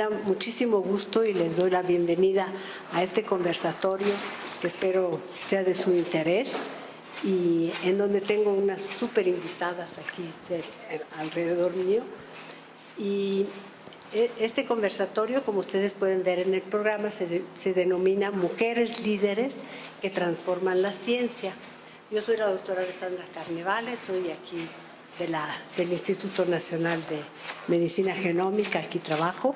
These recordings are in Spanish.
da muchísimo gusto y les doy la bienvenida a este conversatorio que espero sea de su interés y en donde tengo unas súper invitadas aquí alrededor mío. Y este conversatorio, como ustedes pueden ver en el programa, se denomina Mujeres Líderes que Transforman la Ciencia. Yo soy la doctora Alessandra Carnevale, soy aquí del Instituto Nacional de Medicina Genómica, aquí trabajo,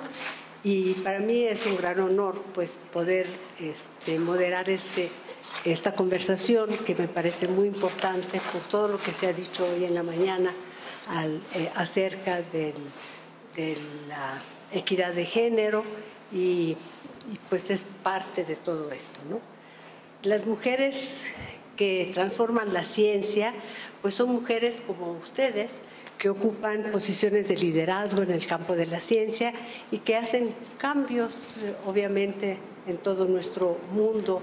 y para mí es un gran honor pues, poder moderar esta conversación que me parece muy importante por todo lo que se ha dicho hoy en la mañana acerca de la equidad de género y pues es parte de todo esto, ¿no? Las mujeres que transforman la ciencia pues son mujeres como ustedes que ocupan posiciones de liderazgo en el campo de la ciencia y que hacen cambios obviamente en todo nuestro mundo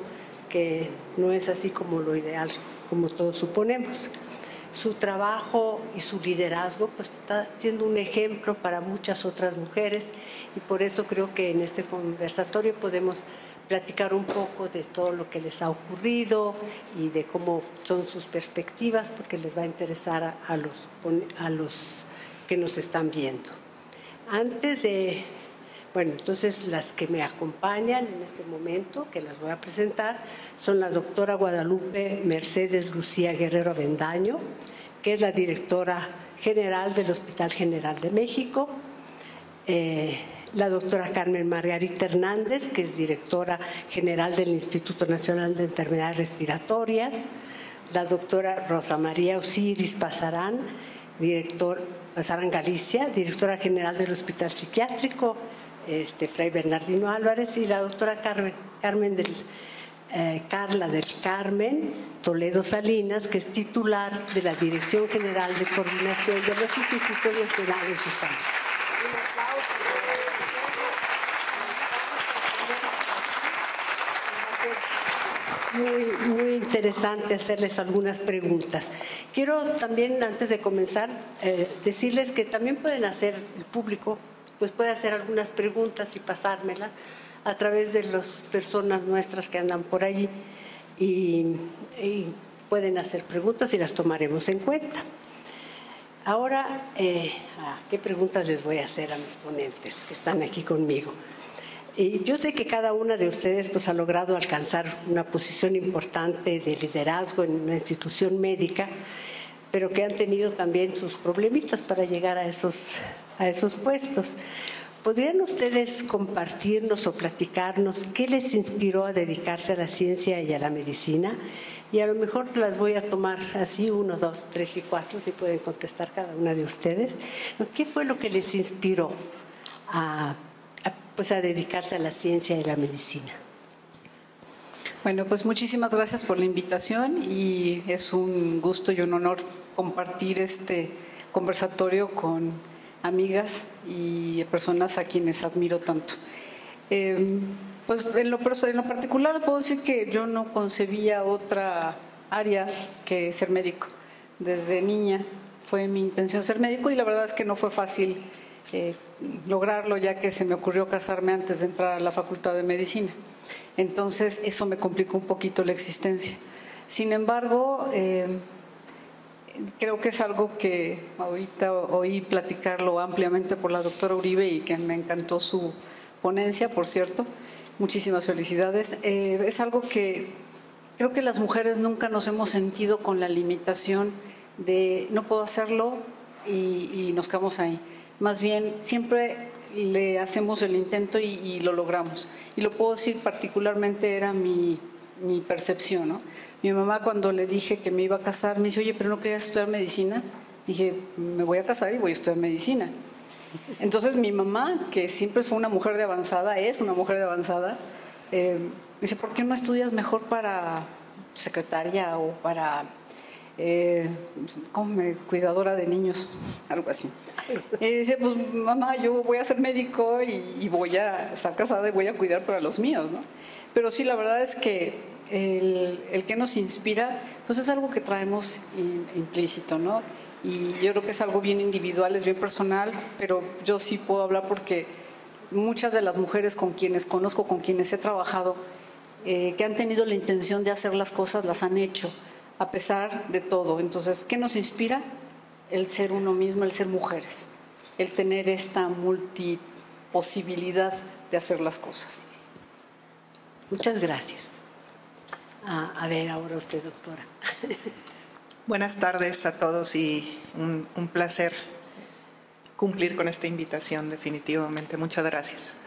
que no es así como lo ideal, como todos suponemos. Su trabajo y su liderazgo pues está siendo un ejemplo para muchas otras mujeres y por eso creo que en este conversatorio podemos platicar un poco de todo lo que les ha ocurrido y de cómo son sus perspectivas porque les va a interesar a los que nos están viendo. Entonces las que me acompañan en este momento, que las voy a presentar, son la doctora Guadalupe Mercedes Lucía Guerrero Avendaño, que es la directora general del Hospital General de México, la doctora Carmen Margarita Hernández, que es directora general del Instituto Nacional de Enfermedades Respiratorias, la doctora Rosa María Osiris Pasarán Galicia, directora general del Hospital Psiquiátrico Fray Bernardino Álvarez, y la doctora Carla del Carmen Toledo Salinas, que es titular de la Dirección General de Coordinación de los Institutos Nacionales de Salud. Muy interesante hacerles algunas preguntas. Quiero también, antes de comenzar, decirles que también pueden hacer, el público, pues puede hacer algunas preguntas y pasármelas a través de las personas nuestras que andan por allí y pueden hacer preguntas y las tomaremos en cuenta. Ahora, ¿qué preguntas les voy a hacer a mis ponentes que están aquí conmigo? Yo sé que cada una de ustedes pues, ha logrado alcanzar una posición importante de liderazgo en una institución médica, pero que han tenido también sus problemitas para llegar a esos puestos. ¿Podrían ustedes compartirnos o platicarnos qué les inspiró a dedicarse a la ciencia y a la medicina? Y a lo mejor las voy a tomar así, 1, 2, 3 y 4, si pueden contestar cada una de ustedes. ¿Qué fue lo que les inspiró a dedicarse a la ciencia y la medicina? Bueno, pues muchísimas gracias por la invitación y es un gusto y un honor compartir este conversatorio con amigas y personas a quienes admiro tanto. Pues en lo particular puedo decir que yo no concebía otra área que ser médico. Desde niña fue mi intención ser médico y la verdad es que no fue fácil lograrlo, ya que se me ocurrió casarme antes de entrar a la Facultad de Medicina. Entonces eso me complicó un poquito la existencia. Sin embargo, creo que es algo que ahorita oí platicarlo ampliamente por la doctora Uribe y que me encantó su ponencia, por cierto. Muchísimas felicidades. Es algo que creo que las mujeres nunca nos hemos sentido con la limitación de no puedo hacerlo y nos quedamos ahí. Más bien, siempre le hacemos el intento y lo logramos. Y lo puedo decir particularmente, era mi percepción, ¿no? Mi mamá, cuando le dije que me iba a casar, me dice, oye, ¿pero no querías estudiar medicina? Dije, me voy a casar y voy a estudiar medicina. Entonces mi mamá, que siempre fue una mujer de avanzada, es una mujer de avanzada, me dice, ¿por qué no estudias mejor para secretaria o para cuidadora de niños? Algo así. Y dice, pues mamá, yo voy a ser médico y voy a estar casada y voy a cuidar para los míos, ¿no? Pero sí, la verdad es que el que nos inspira, pues es algo que traemos implícito, ¿no? Y yo creo que es algo bien individual, es bien personal, pero yo sí puedo hablar porque muchas de las mujeres con quienes conozco, con quienes he trabajado, que han tenido la intención de hacer las cosas, las han hecho, a pesar de todo. Entonces, ¿qué nos inspira? El ser uno mismo, el ser mujeres, el tener esta multiposibilidad de hacer las cosas. Muchas gracias. A ver, ahora usted, doctora. Buenas tardes a todos y un placer cumplir con esta invitación, definitivamente. Muchas gracias.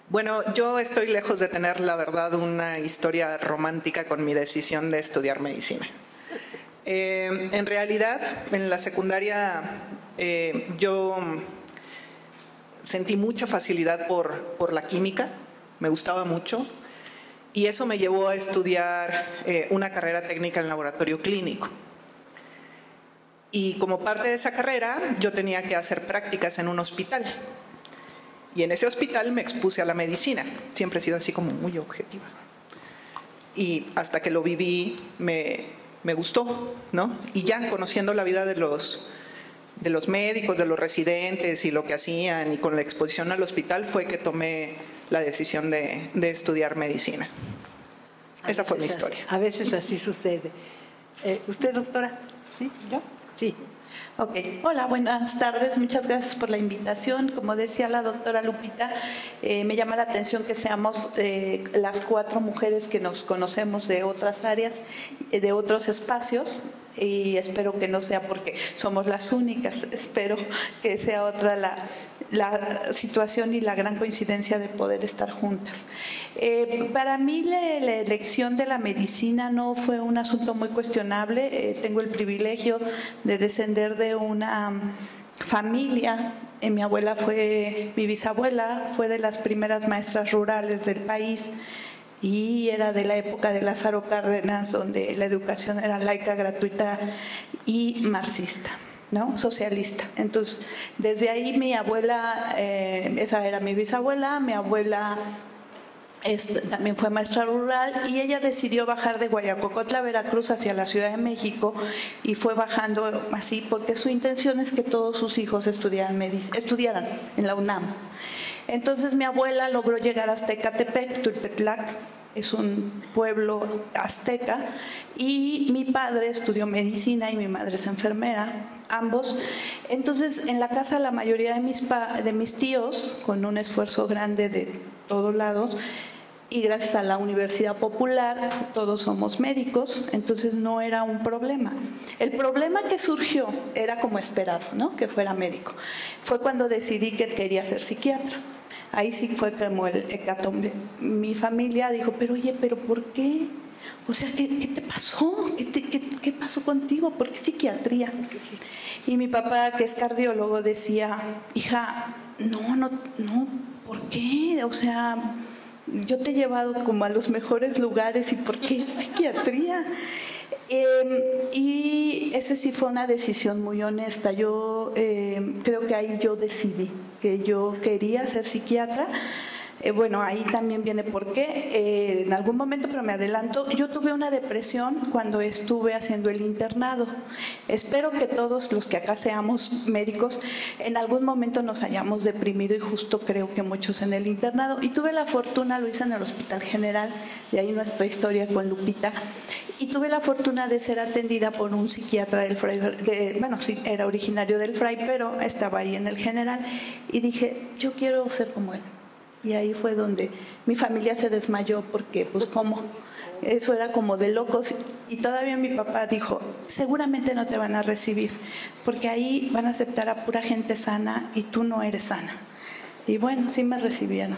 Bueno, yo estoy lejos de tener, la verdad, una historia romántica con mi decisión de estudiar medicina. En realidad, en la secundaria yo sentí mucha facilidad por la química, me gustaba mucho, y eso me llevó a estudiar una carrera técnica en laboratorio clínico. Y como parte de esa carrera, yo tenía que hacer prácticas en un hospital. Y en ese hospital me expuse a la medicina. Siempre he sido así como muy objetiva. Y hasta que lo viví, me gustó, ¿no? Y ya conociendo la vida de los médicos, de los residentes y lo que hacían, y con la exposición al hospital, fue que tomé la decisión de estudiar medicina. Esa fue mi historia. A veces así sucede. ¿Usted, doctora? ¿Sí? ¿Yo? Sí. Ok. Hola, buenas tardes. Muchas gracias por la invitación. Como decía la doctora Lupita, me llama la atención que seamos las 4 mujeres que nos conocemos de otras áreas, de otros espacios, y espero que no sea porque somos las únicas. Espero que sea otra la situación y la gran coincidencia de poder estar juntas. Para mí la elección de la medicina no fue un asunto muy cuestionable. Tengo el privilegio de descender de una familia. Mi bisabuela fue de las primeras maestras rurales del país y era de la época de Lázaro Cárdenas, donde la educación era laica, gratuita y marxista, ¿no? Socialista. Entonces, desde ahí mi abuela, esa era mi bisabuela, mi abuela también fue maestra rural, y ella decidió bajar de Guayacocotla, Veracruz, hacia la Ciudad de México, y fue bajando así porque su intención es que todos sus hijos estudiaran en la UNAM. Entonces mi abuela logró llegar hasta Ecatepec, Tultepec, es un pueblo azteca, y mi padre estudió medicina y mi madre es enfermera, ambos. Entonces en la casa la mayoría de mis tíos, con un esfuerzo grande de todos lados, y gracias a la Universidad Popular todos somos médicos, entonces no era un problema. El problema que surgió era como esperado, ¿no? Que fuera médico. Fue cuando decidí que quería ser psiquiatra. Ahí sí fue como el hecatombe. Mi familia dijo, pero oye, ¿pero por qué? O sea, ¿qué te pasó? ¿Qué pasó contigo? ¿Por qué psiquiatría? Y mi papá, que es cardiólogo, decía, hija, no, ¿por qué? O sea, yo te he llevado como a los mejores lugares, ¿y por qué psiquiatría? Y esa sí fue una decisión muy honesta. Yo creo que ahí yo decidí que yo quería ser psiquiatra. Bueno, ahí también viene por qué. En algún momento, pero me adelanto, yo tuve una depresión cuando estuve haciendo el internado. Espero que todos los que acá seamos médicos en algún momento nos hayamos deprimido, y justo creo que muchos en el internado. Y tuve la fortuna, lo hice en el Hospital General, de ahí nuestra historia con Lupita, y tuve la fortuna de ser atendida por un psiquiatra del Fray, sí, era originario del Fray, pero estaba ahí en el General, y dije, yo quiero ser como él. Y ahí fue donde mi familia se desmayó, porque pues cómo, eso era como de locos. Y todavía mi papá dijo, seguramente no te van a recibir, porque ahí van a aceptar a pura gente sana y tú no eres sana. Y bueno, sí me recibieron.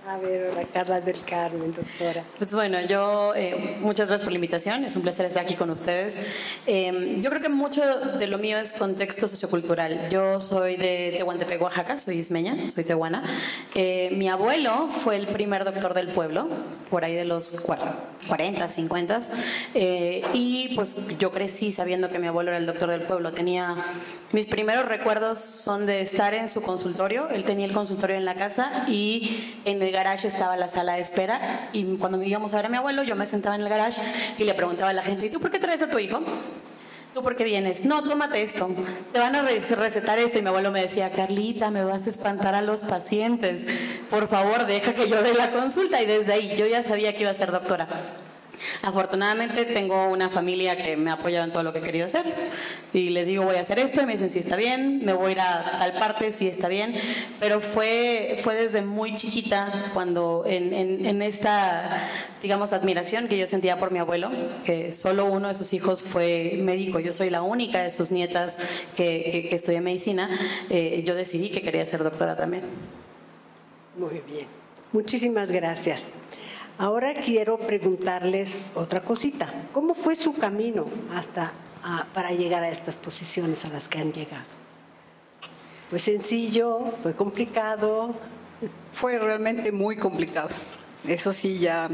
A ver, la Carla del Carmen, doctora. Pues bueno, yo muchas gracias por la invitación, es un placer estar aquí con ustedes. Yo creo que mucho de lo mío es contexto sociocultural. Yo soy de Tehuantepec, Oaxaca, soy ismeña, soy tehuana. Mi abuelo fue el primer doctor del pueblo, por ahí de los 40, 50. Y pues yo crecí sabiendo que mi abuelo era el doctor del pueblo. Mis primeros recuerdos son de estar en su consultorio. Él tenía el consultorio en la casa y en el garage estaba la sala de espera, y cuando íbamos a ver a mi abuelo yo me sentaba en el garage y le preguntaba a la gente, ¿y tú por qué traes a tu hijo? ¿tú por qué vienes? No, tómate esto, te van a recetar esto. Y mi abuelo me decía, Carlita, me vas a espantar a los pacientes, por favor, deja que yo dé la consulta. Y desde ahí yo ya sabía que iba a ser doctora. Afortunadamente tengo una familia que me ha apoyado en todo lo que he querido hacer y les digo voy a hacer esto y me dicen sí está bien, me voy a ir a tal parte, sí está bien, pero fue desde muy chiquita cuando en esta, digamos, admiración que yo sentía por mi abuelo, que solo uno de sus hijos fue médico, yo soy la única de sus nietas que estudié medicina, yo decidí que quería ser doctora también. Muy bien, muchísimas gracias. Ahora quiero preguntarles otra cosita. ¿Cómo fue su camino para llegar a estas posiciones a las que han llegado? ¿Fue sencillo? ¿Fue complicado? Fue realmente muy complicado. Eso sí, ya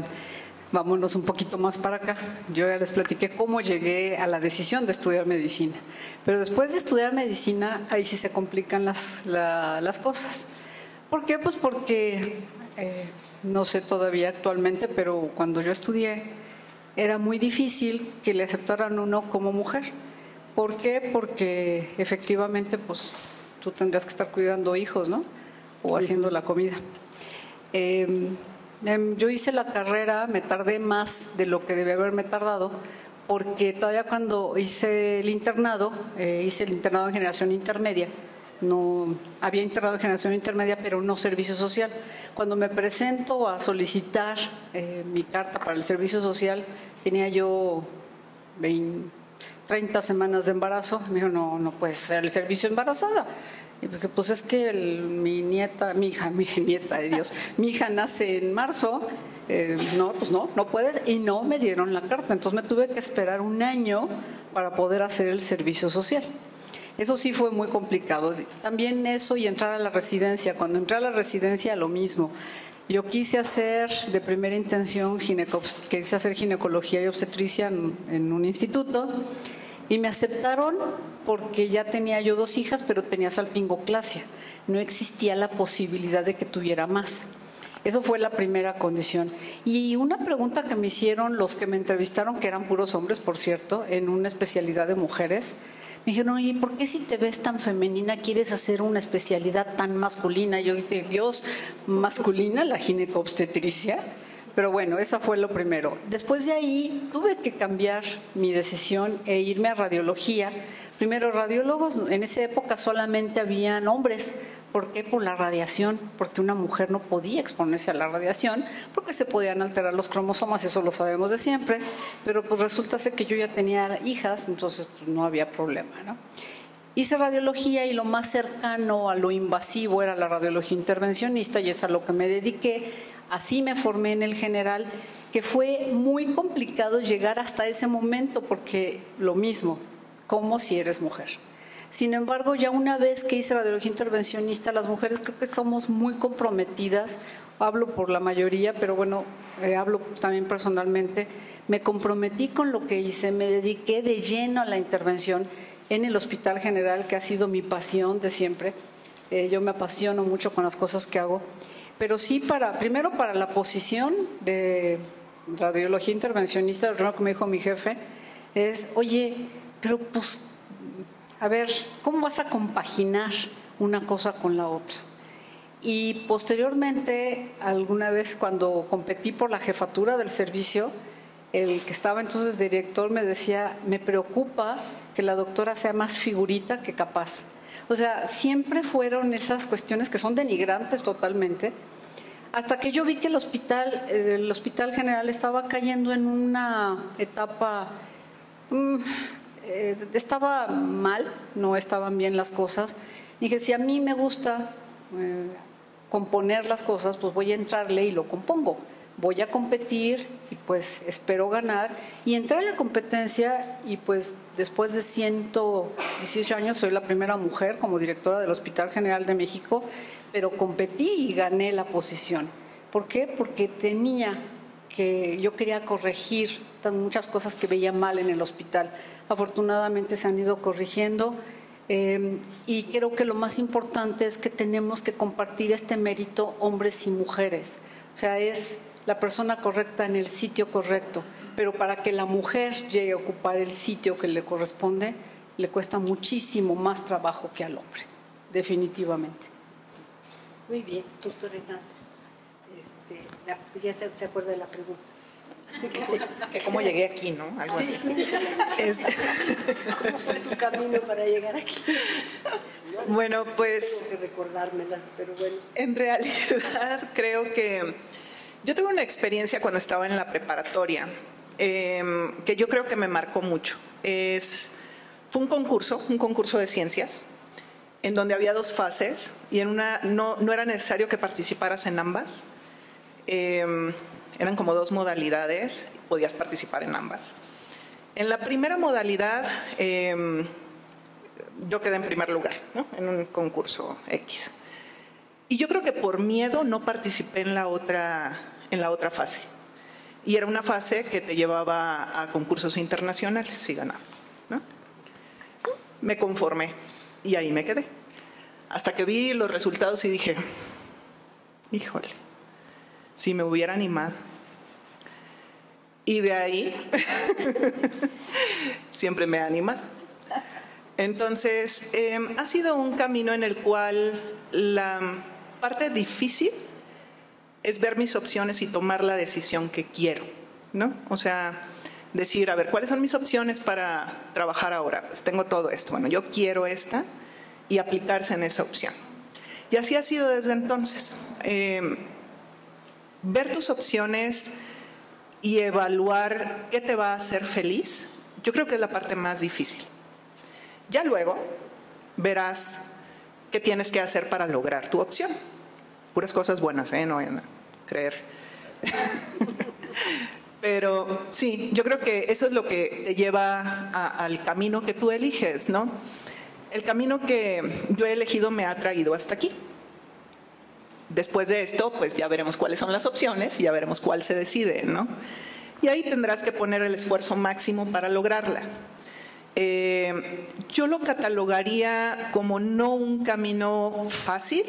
vámonos un poquito más para acá. Yo ya les platiqué cómo llegué a la decisión de estudiar medicina. Pero después de estudiar medicina, ahí sí se complican las cosas. ¿Por qué? Pues porque... no sé todavía actualmente, pero cuando yo estudié era muy difícil que le aceptaran uno como mujer. ¿Por qué? Porque efectivamente pues tú tendrías que estar cuidando hijos, ¿no? O haciendo la comida. Yo hice la carrera, me tardé más de lo que debía haberme tardado, porque todavía cuando hice el internado en generación intermedia. No había internado en generación intermedia, pero no servicio social. Cuando me presento a solicitar mi carta para el servicio social, tenía yo 30 semanas de embarazo. Me dijo, no puedes hacer el servicio embarazada. Y dije, pues es que mi hija nace en marzo. No puedes. Y no me dieron la carta. Entonces me tuve que esperar un año para poder hacer el servicio social. Eso sí fue muy complicado. También eso y entrar a la residencia. Cuando entré a la residencia, lo mismo. Yo quise hacer de primera intención ginecología y obstetricia en un instituto y me aceptaron porque ya tenía yo 2 hijas, pero tenía salpingoclasia. No existía la posibilidad de que tuviera más. Eso fue la primera condición. Y una pregunta que me hicieron los que me entrevistaron, que eran puros hombres, por cierto, en una especialidad de mujeres, me dijeron, oye, ¿por qué si te ves tan femenina quieres hacer una especialidad tan masculina? Yo dije, Dios, masculina, la ginecobstetricia. Pero bueno, esa fue lo primero. Después de ahí tuve que cambiar mi decisión e irme a radiología. Primero, radiólogos, en esa época solamente habían hombres. ¿Por qué? Por la radiación, porque una mujer no podía exponerse a la radiación, porque se podían alterar los cromosomas, eso lo sabemos de siempre, pero pues resulta ser que yo ya tenía hijas, entonces pues, no había problema, ¿no? Hice radiología y lo más cercano a lo invasivo era la radiología intervencionista y es a lo que me dediqué. Así me formé en el general, que fue muy complicado llegar hasta ese momento, porque lo mismo, como si eres mujer. Sin embargo, ya una vez que hice radiología intervencionista, las mujeres creo que somos muy comprometidas, hablo por la mayoría, pero bueno, hablo también personalmente, me comprometí con lo que hice, me dediqué de lleno a la intervención en el Hospital General, que ha sido mi pasión de siempre. Yo me apasiono mucho con las cosas que hago, pero sí primero para la posición de radiología intervencionista, lo primero que me dijo mi jefe es, oye, pero pues, a ver, ¿cómo vas a compaginar una cosa con la otra? Y posteriormente, alguna vez cuando competí por la jefatura del servicio, el que estaba entonces director me decía, me preocupa que la doctora sea más figurita que capaz. O sea, siempre fueron esas cuestiones que son denigrantes totalmente, hasta que yo vi que el hospital general estaba cayendo en una etapa... estaba mal, no estaban bien las cosas. Dije, si a mí me gusta componer las cosas, pues voy a entrarle y lo compongo. Voy a competir y pues espero ganar. Y entré a la competencia y pues después de 118 años soy la primera mujer como directora del Hospital General de México, pero competí y gané la posición. ¿Por qué? Porque yo quería corregir muchas cosas que veía mal en el hospital. Afortunadamente se han ido corrigiendo y creo que lo más importante es que tenemos que compartir este mérito hombres y mujeres. O sea, es la persona correcta en el sitio correcto. pero para que la mujer llegue a ocupar el sitio que le corresponde, le cuesta muchísimo más trabajo que al hombre, definitivamente. Muy bien, doctor Hernández. Ya se acuerda de la pregunta. Que cómo llegué aquí, ¿no? Algo así. ¿Cómo fue su camino para llegar aquí? Bueno, pues... Tengo que recordármelas, pero bueno. En realidad creo que yo tuve una experiencia cuando estaba en la preparatoria que yo creo que me marcó mucho. Fue un concurso de ciencias, en donde había 2 fases y en una no era necesario que participaras en ambas. Eran como 2 modalidades, podías participar en ambas. En la primera modalidad yo quedé en primer lugar, ¿no? En un concurso X. Y yo creo que por miedo no participé en la otra fase. Y era una fase que te llevaba a concursos internacionales si ganabas, ¿no? Me conformé y ahí me quedé. Hasta que vi los resultados y dije, híjole, si me hubiera animado. Y de ahí siempre me ha animado. Entonces, ha sido un camino en el cual la parte difícil es ver mis opciones y tomar la decisión que quiero, ¿no? O sea, decir, a ver, ¿cuáles son mis opciones para trabajar ahora? Pues tengo todo esto. Bueno, yo quiero esta y aplicarse en esa opción. Y así ha sido desde entonces. Ver tus opciones y evaluar qué te va a hacer feliz, yo creo que es la parte más difícil. Ya luego verás qué tienes que hacer para lograr tu opción. Puras cosas buenas, no vayan a creer. Pero sí, yo creo que eso es lo que te lleva al camino que tú eliges, ¿no? El camino que yo he elegido me ha traído hasta aquí. Después de esto, pues ya veremos cuáles son las opciones y ya veremos cuál se decide, ¿no? Y ahí tendrás que poner el esfuerzo máximo para lograrla. Yo lo catalogaría como no un camino fácil,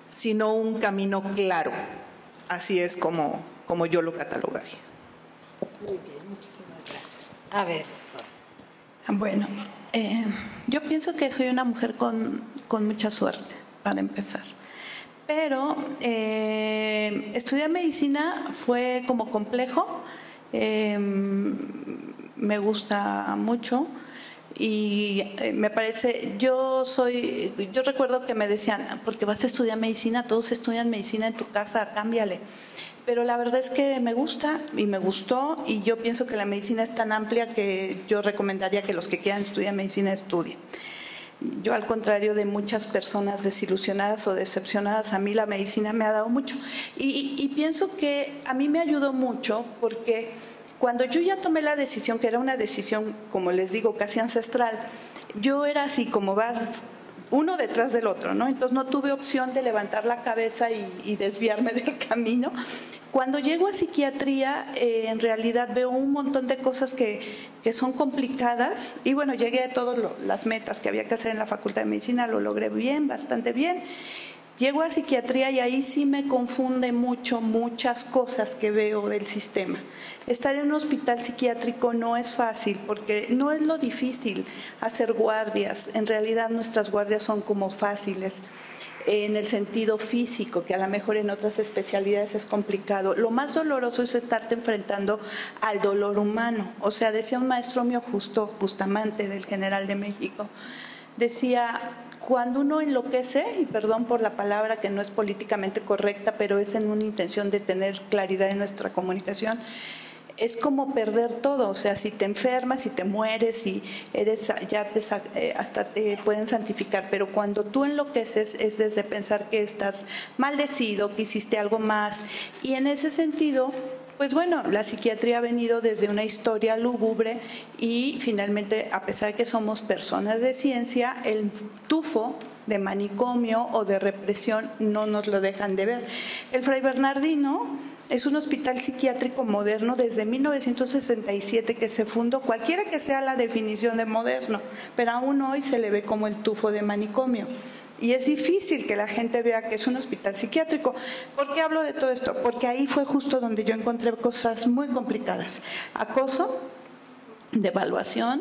sino un camino claro. Así es como yo lo catalogaría. Muy bien, muchísimas gracias. A ver, doctor. Bueno, yo pienso que soy una mujer con mucha suerte, para empezar. Pero estudiar medicina fue como complejo. Me gusta mucho y me parece, yo recuerdo que me decían, porque vas a estudiar medicina, todos estudian medicina en tu casa, cámbiale. Pero la verdad es que me gusta y me gustó, y yo pienso que la medicina es tan amplia que yo recomendaría que los que quieran estudiar medicina estudien. Yo, al contrario de muchas personas desilusionadas o decepcionadas, a mí la medicina me ha dado mucho. Y pienso que a mí me ayudó mucho porque cuando yo ya tomé la decisión, que era una decisión, como les digo, casi ancestral, yo era así como vas uno detrás del otro, ¿no? Entonces no tuve opción de levantar la cabeza y desviarme del camino. Cuando llego a psiquiatría, en realidad veo un montón de cosas que son complicadas, y bueno, llegué a todas las metas que había que hacer en la Facultad de Medicina, lo logré bien, bastante bien. Llego a psiquiatría y ahí sí me confunde muchas cosas que veo del sistema. Estar en un hospital psiquiátrico no es fácil, porque no es lo difícil hacer guardias. En realidad nuestras guardias son como fáciles en el sentido físico, que a lo mejor en otras especialidades es complicado. Lo más doloroso es estarte enfrentando al dolor humano. O sea, decía un maestro mío, Justo Bustamante, del General de México, decía: cuando uno enloquece, y perdón por la palabra que no es políticamente correcta, pero es en una intención de tener claridad en nuestra comunicación, es como perder todo. O sea, si te enfermas, si te mueres, si eres, hasta te pueden santificar, pero cuando tú enloqueces es desde pensar que estás maldecido, que hiciste algo más. Y en ese sentido, pues bueno, la psiquiatría ha venido desde una historia lúgubre, y finalmente, a pesar de que somos personas de ciencia, el tufo de manicomio o de represión no nos lo dejan de ver. El Fray Bernardino es un hospital psiquiátrico moderno desde 1967 que se fundó, cualquiera que sea la definición de moderno, pero aún hoy se le ve como el tufo de manicomio. Y es difícil que la gente vea que es un hospital psiquiátrico. ¿Por qué hablo de todo esto? Porque ahí fue justo donde yo encontré cosas muy complicadas. Acoso, devaluación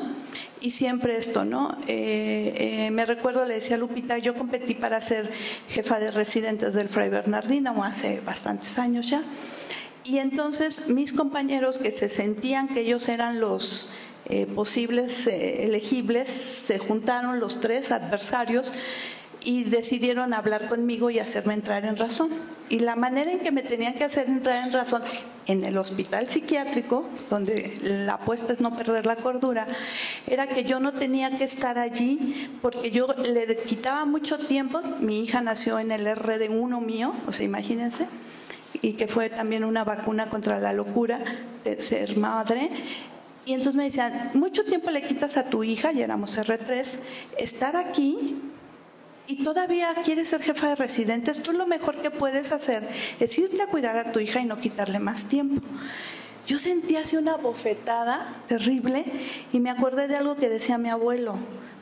y siempre esto, ¿no? Me recuerdo, le decía a Lupita, yo competí para ser jefa de residentes del Fray Bernardino hace bastantes años ya. Y entonces mis compañeros que se sentían que ellos eran los posibles elegibles, se juntaron los 3 adversarios y decidieron hablar conmigo y hacerme entrar en razón. Y la manera en que me tenían que hacer entrar en razón en el hospital psiquiátrico, donde la apuesta es no perder la cordura, era que yo no tenía que estar allí porque yo le quitaba mucho tiempo. Mi hija nació en el RD1 mío, o sea, imagínense, y que fue también una vacuna contra la locura de ser madre. Y entonces me decían, mucho tiempo le quitas a tu hija, y éramos R3, estar aquí y todavía quieres ser jefa de residentes. Tú lo mejor que puedes hacer es irte a cuidar a tu hija y no quitarle más tiempo. Yo sentí así una bofetada terrible y me acordé de algo que decía mi abuelo: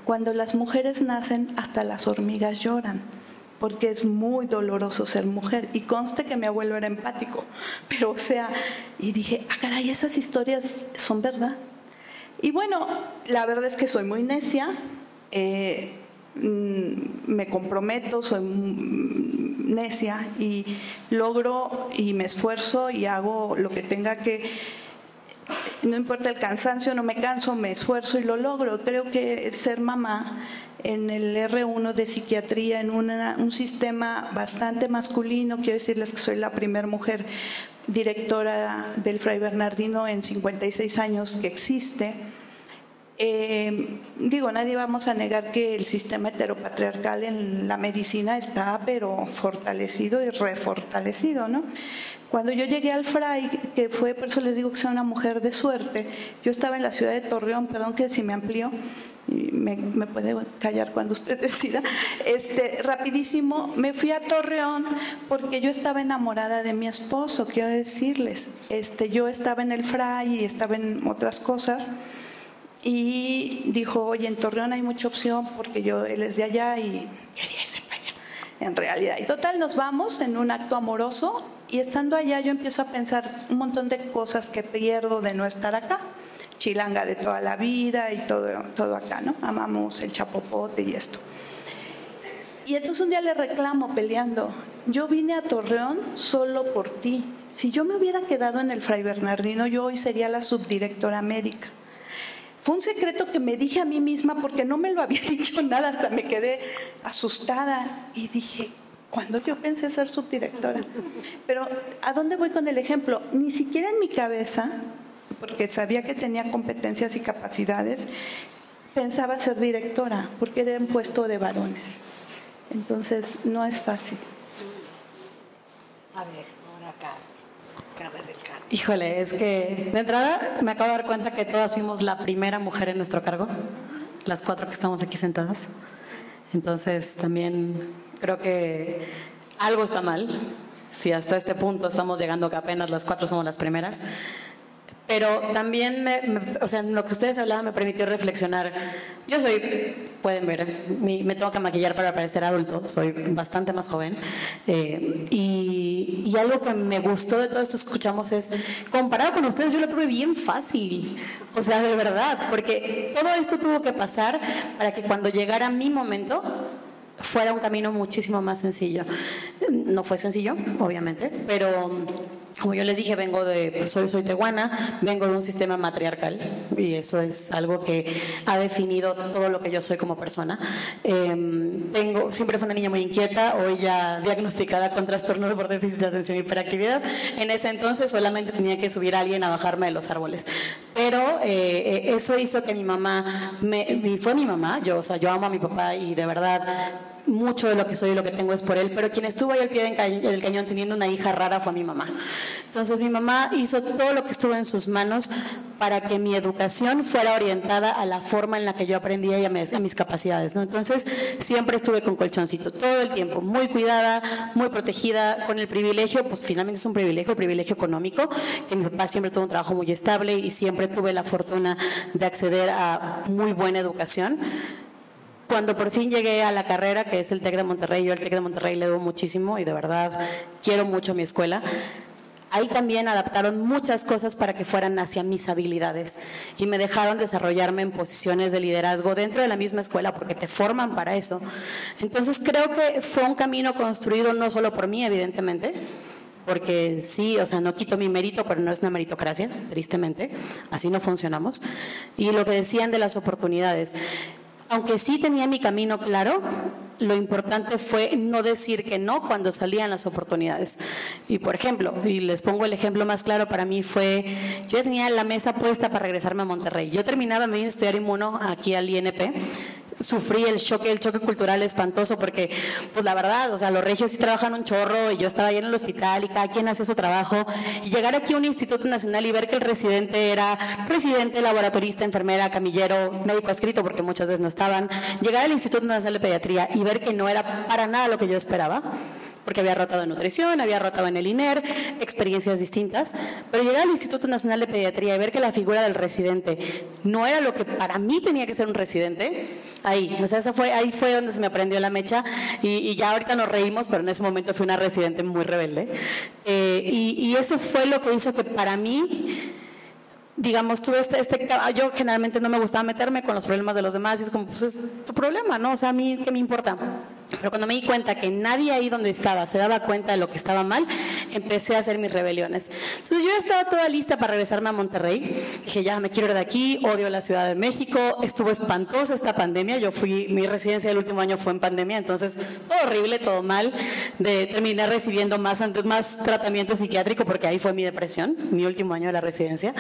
cuando las mujeres nacen, hasta las hormigas lloran, porque es muy doloroso ser mujer. Y conste que mi abuelo era empático, pero o sea, y dije, ah, caray, esas historias son verdad. Y bueno, la verdad es que soy muy necia, me comprometo, soy necia y logro y me esfuerzo y hago lo que tenga que. No importa el cansancio, no me canso, me esfuerzo y lo logro. Creo que ser mamá en el R1 de psiquiatría, en un sistema bastante masculino, quiero decirles que soy la primera mujer directora del Fray Bernardino en 56 años que existe. Digo, nadie vamos a negar que el sistema heteropatriarcal en la medicina está pero fortalecido y refortalecido, ¿no? Cuando yo llegué al Fray, que fue, por eso les digo que soy una mujer de suerte, yo estaba en la ciudad de Torreón, perdón que si me amplío, me puede callar cuando usted decida, rapidísimo, me fui a Torreón porque yo estaba enamorada de mi esposo, quiero decirles, yo estaba en el Fray y estaba en otras cosas. Y dijo, oye, en Torreón hay mucha opción porque él es de allá y quería irse para allá, en realidad. Y total, nos vamos en un acto amoroso y estando allá yo empiezo a pensar un montón de cosas que pierdo de no estar acá. Chilanga de toda la vida y todo acá, ¿no? Amamos el chapopote y esto. Y entonces un día le reclamo peleando, yo vine a Torreón solo por ti. Si yo me hubiera quedado en el Fray Bernardino, yo hoy sería la subdirectora médica. Fue un secreto que me dije a mí misma porque no me lo había dicho nada, hasta me quedé asustada y dije, ¿cuándo yo pensé ser subdirectora? Pero ¿a dónde voy con el ejemplo? Ni siquiera en mi cabeza, porque sabía que tenía competencias y capacidades, pensaba ser directora, porque era un puesto de varones. Entonces, no es fácil. A ver, ahora acá. Híjole, es que de entrada me acabo de dar cuenta que todas fuimos la primera mujer en nuestro cargo, las 4 que estamos aquí sentadas. Entonces también creo que algo está mal, si hasta este punto estamos llegando que apenas las 4 somos las primeras. Pero también, o sea, lo que ustedes hablaban me permitió reflexionar. Yo soy, pueden ver, me tengo que maquillar para parecer adulto, soy bastante más joven. Y algo que me gustó de todo esto que escuchamos es, comparado con ustedes, yo lo tuve bien fácil. O sea, de verdad, porque todo esto tuvo que pasar para que cuando llegara mi momento fuera un camino muchísimo más sencillo. No fue sencillo, obviamente, pero como yo les dije, vengo de, soy tehuana, vengo de un sistema matriarcal y eso es algo que ha definido todo lo que yo soy como persona. Siempre fui una niña muy inquieta, hoy ya diagnosticada con trastorno por déficit de atención y hiperactividad. En ese entonces solamente tenía que subir a alguien a bajarme de los árboles. Pero eso hizo que mi mamá, fue mi mamá, yo amo a mi papá y de verdad mucho de lo que soy y lo que tengo es por él, pero quien estuvo ahí al pie del cañón teniendo una hija rara fue mi mamá. Entonces mi mamá hizo todo lo que estuvo en sus manos para que mi educación fuera orientada a la forma en la que yo aprendía y a mis capacidades, ¿no? Entonces siempre estuve con colchoncito, todo el tiempo, muy cuidada, muy protegida, con el privilegio, pues finalmente es un privilegio, el privilegio económico, que mi papá siempre tuvo un trabajo muy estable y siempre tuve la fortuna de acceder a muy buena educación. Cuando por fin llegué a la carrera, que es el TEC de Monterrey, yo al TEC de Monterrey le debo muchísimo y de verdad quiero mucho a mi escuela. Ahí también adaptaron muchas cosas para que fueran hacia mis habilidades y me dejaron desarrollarme en posiciones de liderazgo dentro de la misma escuela porque te forman para eso. Entonces creo que fue un camino construido no solo por mí, evidentemente, porque sí, o sea, no quito mi mérito, pero no es una meritocracia, tristemente, así no funcionamos. Y lo que decían de las oportunidades, aunque sí tenía mi camino claro, lo importante fue no decir que no cuando salían las oportunidades. Y por ejemplo, y les pongo el ejemplo más claro para mí fue, yo ya tenía la mesa puesta para regresarme a Monterrey. Yo terminaba, me iba a estudiar inmuno aquí al INP. Sufrí el choque cultural espantoso porque, pues la verdad, o sea, los regios sí trabajan un chorro y yo estaba ahí en el hospital y cada quien hacía su trabajo y llegar aquí a un instituto nacional y ver que el residente era residente, laboratorista, enfermera, camillero, médico adscrito porque muchas veces no estaban, llegar al Instituto Nacional de Pediatría y ver que no era para nada lo que yo esperaba, porque había rotado en nutrición, había rotado en el INER, experiencias distintas, pero llegar al Instituto Nacional de Pediatría y ver que la figura del residente no era lo que para mí tenía que ser un residente, ahí, o sea, ahí fue donde se me prendió la mecha y ya ahorita nos reímos, pero en ese momento fui una residente muy rebelde y eso fue lo que hizo que para mí, digamos, tuve yo generalmente no me gustaba meterme con los problemas de los demás y es como, pues es tu problema, ¿no? O sea, a mí, ¿qué me importa? Pero cuando me di cuenta que nadie ahí donde estaba se daba cuenta de lo que estaba mal, empecé a hacer mis rebeliones. Entonces yo estaba toda lista para regresarme a Monterrey. Dije, ya me quiero ir de aquí, odio la Ciudad de México, estuvo espantosa esta pandemia. Mi residencia del último año fue en pandemia, entonces todo horrible, todo mal. Terminé recibiendo más tratamiento psiquiátrico porque ahí fue mi depresión, mi último año de la residencia.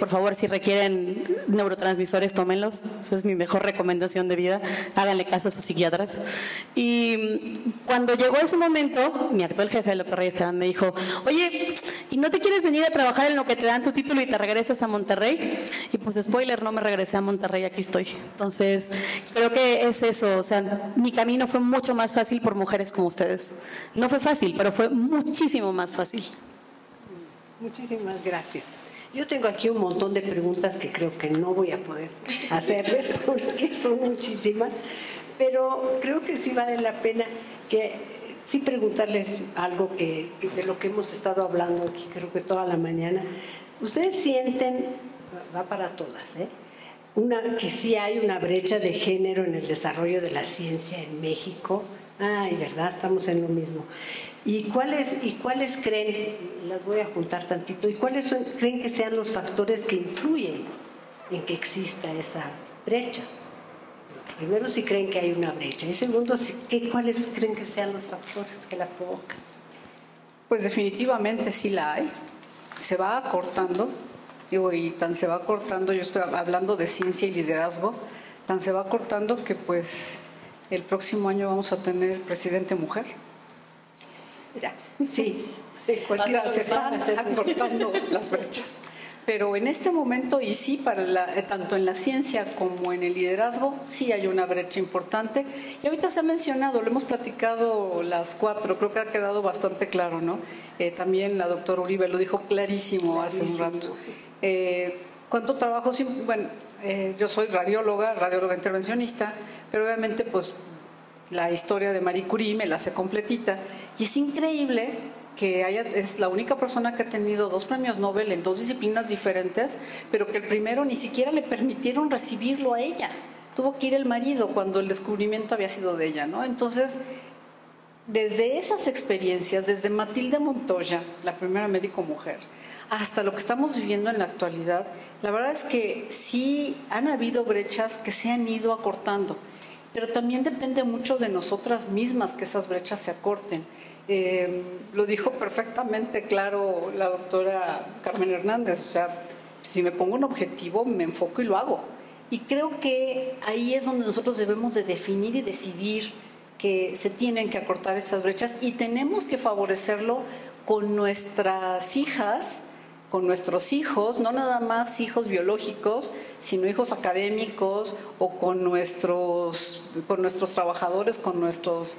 Por favor, si requieren neurotransmisores, tómenlos. Esa es mi mejor recomendación de vida. Háganle caso a sus psiquiatras. Y cuando llegó ese momento, mi actual jefe, el doctor Reyes Terán, me dijo, oye, ¿y no te quieres venir a trabajar en lo que te dan tu título y te regresas a Monterrey? Y pues, spoiler, no me regresé a Monterrey, aquí estoy. Entonces, creo que es eso. O sea, mi camino fue mucho más fácil por mujeres como ustedes. No fue fácil, pero fue muchísimo más fácil. Muchísimas gracias. Yo tengo aquí un montón de preguntas que creo que no voy a poder hacerles porque son muchísimas, pero creo que sí vale la pena que sí preguntarles algo de lo que hemos estado hablando aquí, creo que toda la mañana. ¿Ustedes sienten, va para todas, que sí hay una brecha de género en el desarrollo de la ciencia en México? Ay, ¿verdad? Estamos en lo mismo. ¿Y cuáles creen, las voy a juntar tantito, y cuáles creen que sean los factores que influyen en que exista esa brecha? Primero, si creen que hay una brecha, y segundo, ¿cuáles creen que sean los factores que la provocan? Pues definitivamente sí la hay, se va acortando, y tan se va acortando, yo estoy hablando de ciencia y liderazgo, tan se va acortando que pues el próximo año vamos a tener presidente mujer. Mira, sí, o sea, se están acortando las brechas. Pero en este momento, y sí, tanto en la ciencia como en el liderazgo, sí hay una brecha importante. Y ahorita se ha mencionado, lo hemos platicado las cuatro, creo que ha quedado bastante claro, ¿no? También la doctora Uribe lo dijo clarísimo hace un rato. ¿Cuánto trabajo? Bueno, yo soy radióloga intervencionista, pero obviamente pues la historia de Marie Curie me la sé completita y es increíble que es la única persona que ha tenido 2 premios Nobel en 2 disciplinas diferentes, pero que el primero ni siquiera le permitieron recibirlo a ella. Tuvo que ir el marido cuando el descubrimiento había sido de ella, ¿no? Entonces, desde esas experiencias, desde Matilde Montoya, la primera médico mujer, hasta lo que estamos viviendo en la actualidad, la verdad es que sí han habido brechas que se han ido acortando, pero también depende mucho de nosotras mismas que esas brechas se acorten. Lo dijo perfectamente claro la doctora Carmen Hernández, o sea, si me pongo un objetivo, me enfoco y lo hago. Y creo que ahí es donde nosotros debemos de definir y decidir que se tienen que acortar esas brechas y tenemos que favorecerlo con nuestras hijas, con nuestros hijos, no nada más hijos biológicos, sino hijos académicos o con nuestros trabajadores, con nuestros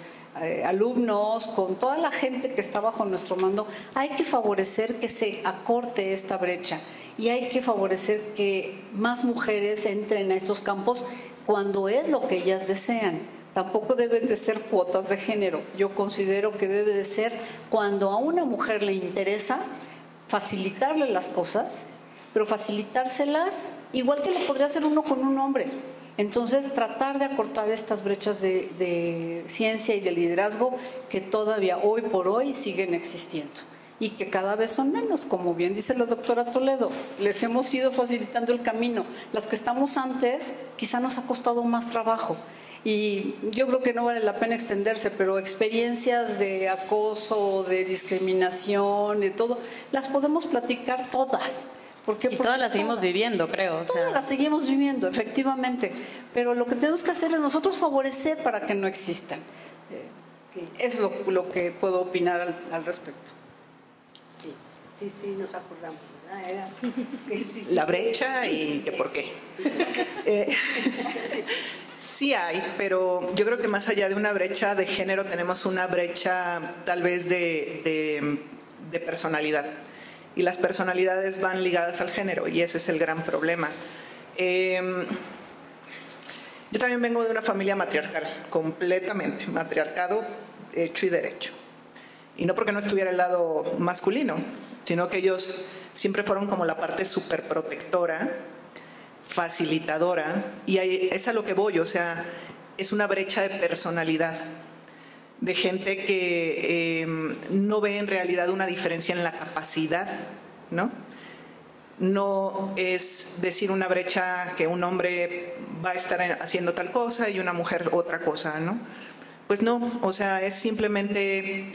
alumnos, con toda la gente que está bajo nuestro mando. Hay que favorecer que se acorte esta brecha y hay que favorecer que más mujeres entren a estos campos cuando es lo que ellas desean. Tampoco deben de ser cuotas de género. Yo considero que debe de ser cuando a una mujer le interesa facilitarle las cosas, pero facilitárselas igual que lo podría hacer uno con un hombre. Entonces, tratar de acortar estas brechas de ciencia y de liderazgo que todavía hoy por hoy siguen existiendo y que cada vez son menos, como bien dice la doctora Toledo, les hemos ido facilitando el camino. Las que estamos antes quizá nos ha costado más trabajo. Y yo creo que no vale la pena extenderse, pero experiencias de acoso, de discriminación, de todo, las podemos platicar todas. Porque todas las seguimos viviendo, creo. Todas las seguimos viviendo, efectivamente. Pero lo que tenemos que hacer es nosotros favorecer para que no existan. Es lo que puedo opinar al respecto. Sí, nos acordamos. La brecha y que por qué. Sí hay, pero yo creo que más allá de una brecha de género tenemos una brecha tal vez de personalidad. Y las personalidades van ligadas al género y ese es el gran problema. Yo también vengo de una familia matriarcal, completamente matriarcado, hecho y derecho. Y no porque no estuviera el lado masculino, sino que ellos siempre fueron como la parte superprotectora, facilitadora, y es a lo que voy, o sea, es una brecha de personalidad, de gente que no ve en realidad una diferencia en la capacidad, ¿no? No es decir una brecha que un hombre va a estar haciendo tal cosa y una mujer otra cosa, ¿no? Pues no, o sea, es simplemente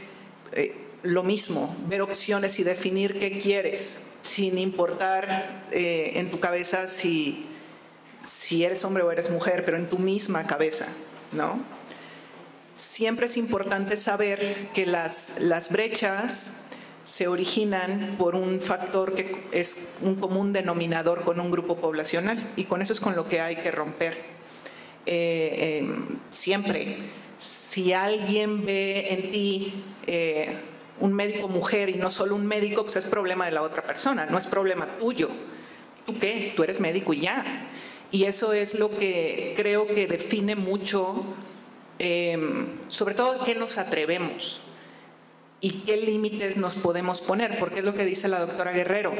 lo mismo, ver opciones y definir qué quieres, sin importar en tu cabeza si eres hombre o eres mujer, pero en tu misma cabeza, ¿no? Siempre es importante saber que las brechas se originan por un factor que es un común denominador con un grupo poblacional y con eso es con lo que hay que romper. Siempre, si alguien ve en ti un médico mujer y no solo un médico, pues es problema de la otra persona, no es problema tuyo. ¿Tú qué? Tú eres médico y ya. Y eso es lo que creo que define mucho, sobre todo a qué nos atrevemos y qué límites nos podemos poner, porque es lo que dice la doctora Guerrero.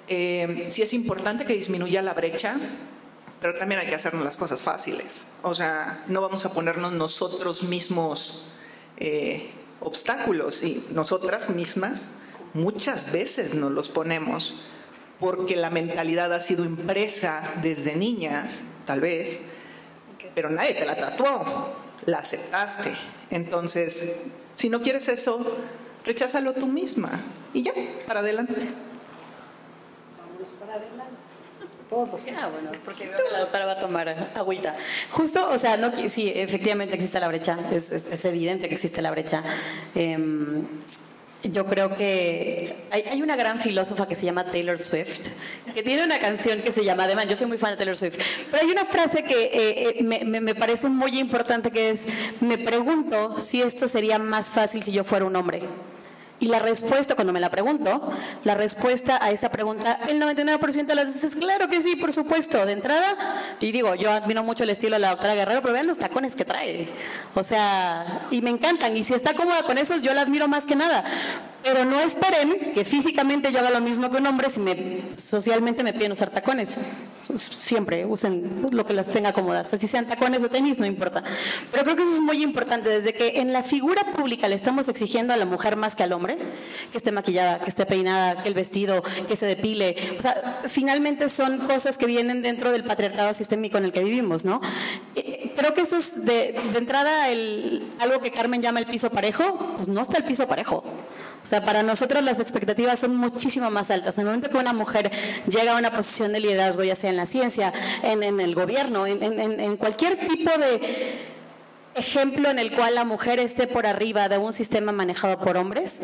Sí es importante que disminuya la brecha, pero también hay que hacernos las cosas fáciles. O sea, no vamos a ponernos nosotros mismos obstáculos, y nosotras mismas muchas veces nos los ponemos porque la mentalidad ha sido impresa desde niñas, tal vez, pero nadie te la tatuó, la aceptaste. Entonces, si no quieres eso, recházalo tú misma y ya, para adelante. Vámonos para adelante. Todos. Bueno, porque veo que la doctora va a tomar agüita. Justo, o sea, no, sí, efectivamente existe la brecha, es evidente que existe la brecha. Yo creo que hay una gran filósofa que se llama Taylor Swift, que tiene una canción que se llama Además, yo soy muy fan de Taylor Swift, pero hay una frase que me parece muy importante, que es: me pregunto si esto sería más fácil si yo fuera un hombre. Y la respuesta, cuando me la pregunto, la respuesta a esa pregunta, el 99% de las veces es claro que sí, por supuesto, de entrada. Y digo, yo admiro mucho el estilo de la doctora Guerrero, pero vean los tacones que trae. O sea, y me encantan. Y si está cómoda con esos, yo la admiro más que nada. Pero no esperen que físicamente yo haga lo mismo que un hombre si socialmente me piden usar tacones. Siempre usen lo que las tenga cómodas, así sean tacones o tenis, no importa. Pero creo que eso es muy importante, desde que en la figura pública le estamos exigiendo a la mujer más que al hombre, que esté maquillada, que esté peinada, que el vestido, que se depile. O sea, finalmente son cosas que vienen dentro del patriarcado sistémico en el que vivimos, ¿no? Creo que eso es de entrada algo que Carmen llama el piso parejo. Pues no está el piso parejo. O sea, para nosotros las expectativas son muchísimo más altas. En el momento que una mujer llega a una posición de liderazgo, ya sea en la ciencia, en el gobierno, en cualquier tipo de ejemplo en el cual la mujer esté por arriba de un sistema manejado por hombres,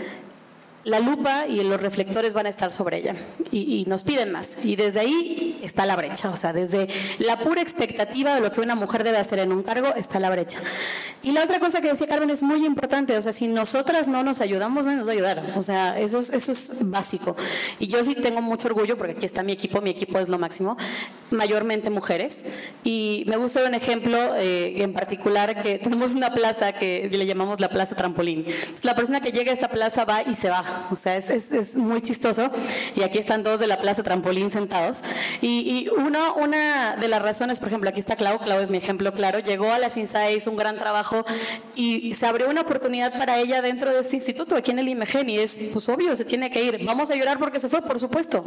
la lupa y los reflectores van a estar sobre ella y nos piden más. Y desde ahí está la brecha, o sea, desde la pura expectativa de lo que una mujer debe hacer en un cargo está la brecha. Y la otra cosa que decía Carmen es muy importante, o sea, si nosotras no nos ayudamos, nadie nos va a ayudar. O sea, eso es básico. Y yo sí tengo mucho orgullo, porque aquí está mi equipo es lo máximo. mayormente mujeres, y me gusta un ejemplo en particular, que tenemos una plaza que le llamamos la Plaza Trampolín. Entonces, la persona que llega a esa plaza va y se va, o sea, es muy chistoso, y aquí están dos de la Plaza Trampolín sentados, y una de las razones, por ejemplo, aquí está Clau es mi ejemplo claro, llegó a la CINSAE, hizo un gran trabajo, y se abrió una oportunidad para ella dentro de este instituto, aquí en el IMEGEN, y es pues obvio, se tiene que ir. Vamos a llorar porque se fue, por supuesto,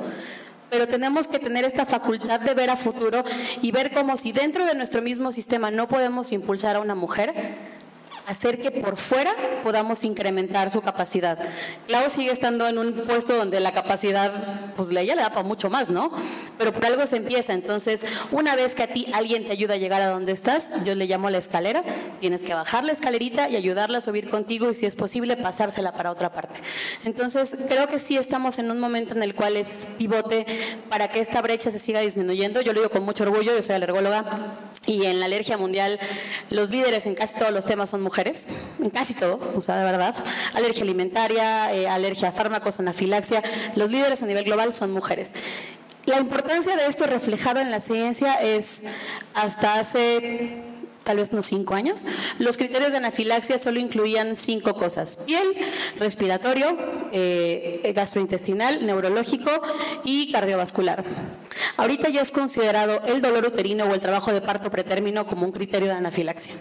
pero tenemos que tener esta facultad de ver a futuro y ver cómo, si dentro de nuestro mismo sistema no podemos impulsar a una mujer, hacer que por fuera podamos incrementar su capacidad. Clau sigue estando en un puesto donde la capacidad, pues ella le da para mucho más, ¿no? Pero por algo se empieza. Entonces, una vez que a ti alguien te ayuda a llegar a donde estás, yo le llamo la escalera, tienes que bajar la escalerita y ayudarla a subir contigo, y si es posible pasársela para otra parte. Entonces, creo que sí estamos en un momento en el cual es pivote para que esta brecha se siga disminuyendo. Yo lo digo con mucho orgullo, yo soy alergóloga, y en la alergia mundial los líderes en casi todos los temas son mujeres, en casi todo, o sea, de verdad, alergia alimentaria, alergia a fármacos, anafilaxia, los líderes a nivel global son mujeres. La importancia de esto reflejado en la ciencia es, hasta hace tal vez unos 5 años, los criterios de anafilaxia solo incluían 5 cosas: piel, respiratorio, gastrointestinal, neurológico y cardiovascular. Ahorita ya es considerado el dolor uterino o el trabajo de parto pretérmino como un criterio de anafilaxia.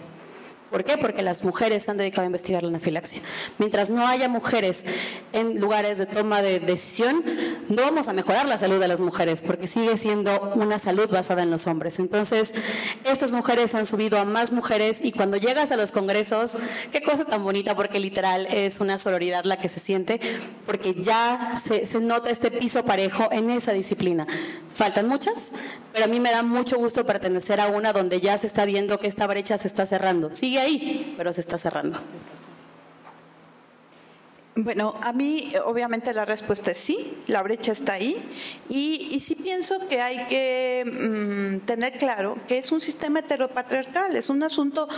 ¿Por qué? Porque las mujeres se han dedicado a investigar la anafilaxia. Mientras no haya mujeres en lugares de toma de decisión, no vamos a mejorar la salud de las mujeres, porque sigue siendo una salud basada en los hombres. Entonces, estas mujeres han subido a más mujeres, y cuando llegas a los congresos, qué cosa tan bonita, porque literal es una sororidad la que se siente, porque ya se nota este piso parejo en esa disciplina. Faltan muchas, pero a mí me da mucho gusto pertenecer a una donde ya se está viendo que esta brecha se está cerrando. Sigue ahí, pero se está cerrando. Bueno, a mí obviamente la respuesta es sí, la brecha está ahí, y sí pienso que hay que tener claro que es un sistema heteropatriarcal, es un asunto,